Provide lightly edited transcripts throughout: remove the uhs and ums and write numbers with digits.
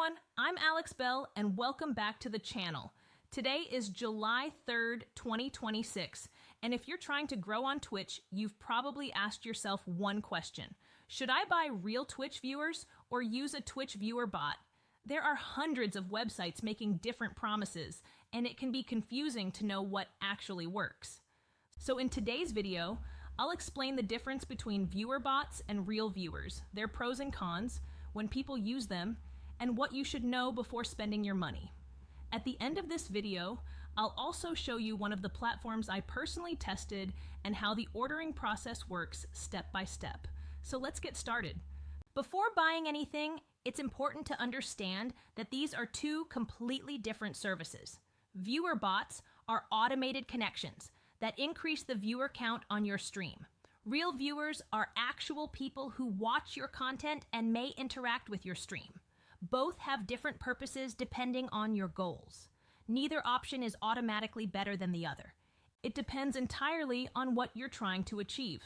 everyone, I'm Alex Bell and welcome back to the channel. Today is July 3rd, 2026, and if you're trying to grow on Twitch, you've probably asked yourself one question. Should I buy real Twitch viewers or use a Twitch viewer bot? There are hundreds of websites making different promises, and it can be confusing to know what actually works. So in today's video, I'll explain the difference between viewer bots and real viewers, their pros and cons, when people use them, and what you should know before spending your money. At the end of this video, I'll also show you one of the platforms I personally tested and how the ordering process works step by step. So let's get started. Before buying anything, it's important to understand that these are two completely different services. Viewer bots are automated connections that increase the viewer count on your stream. Real viewers are actual people who watch your content and may interact with your stream. Both have different purposes depending on your goals. Neither option is automatically better than the other. It depends entirely on what you're trying to achieve.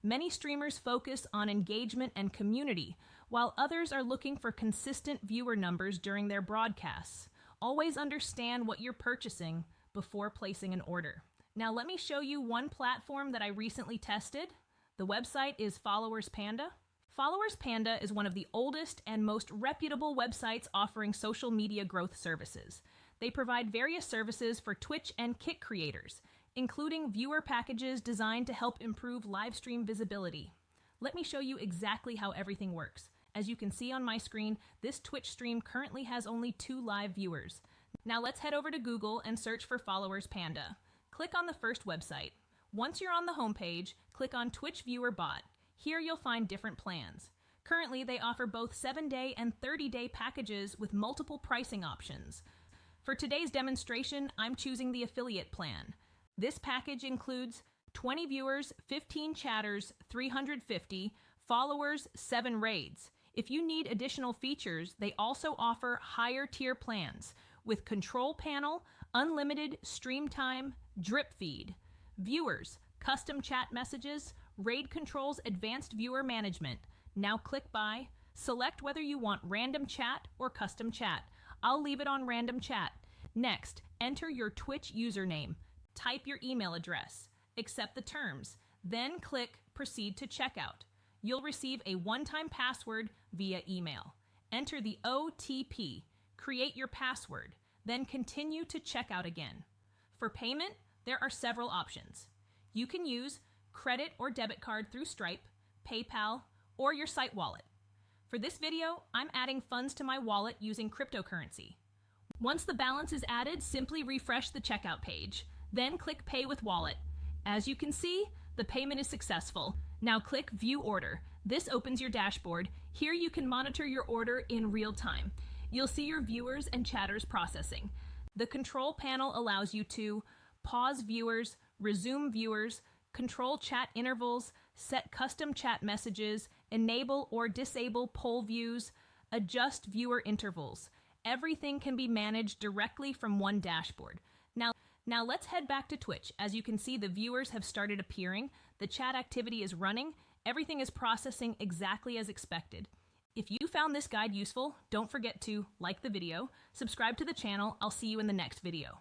Many streamers focus on engagement and community, while others are looking for consistent viewer numbers during their broadcasts. Always understand what you're purchasing before placing an order. Now let me show you one platform that I recently tested. The website is Followers Panda. Followers Panda is one of the oldest and most reputable websites offering social media growth services. They provide various services for Twitch and Kick creators, including viewer packages designed to help improve live stream visibility. Let me show you exactly how everything works. As you can see on my screen, this Twitch stream currently has only 2 live viewers. Now let's head over to Google and search for Followers Panda. Click on the first website. Once you're on the homepage, click on Twitch Viewer Bot. Here you'll find different plans. Currently, they offer both 7-day and 30-day packages with multiple pricing options. For today's demonstration, I'm choosing the affiliate plan. This package includes 20 viewers, 15 chatters, 350, followers, 7 raids. If you need additional features, they also offer higher tier plans with control panel, unlimited stream time, drip feed, viewers, custom chat messages, raid controls, advanced viewer management. Now click buy. Select whether you want random chat or custom chat. I'll leave it on random chat. Next, enter your Twitch username. Type your email address. Accept the terms. Then click proceed to checkout. You'll receive a one-time password via email. Enter the OTP. Create your password. Then continue to checkout again. For payment, there are several options. You can use credit or debit card through Stripe, PayPal, or your site wallet. For this video, I'm adding funds to my wallet using cryptocurrency. Once the balance is added, simply refresh the checkout page. Then click Pay with Wallet. As you can see, the payment is successful. Now click View Order. This opens your dashboard. Here you can monitor your order in real time. You'll see your viewers and chatters processing. The control panel allows you to pause viewers, resume viewers, control chat intervals, set custom chat messages, enable or disable poll views, adjust viewer intervals. Everything can be managed directly from one dashboard. Now let's head back to Twitch. As you can see, the viewers have started appearing, the chat activity is running, everything is processing exactly as expected. If you found this guide useful, don't forget to like the video, subscribe to the channel. I'll see you in the next video.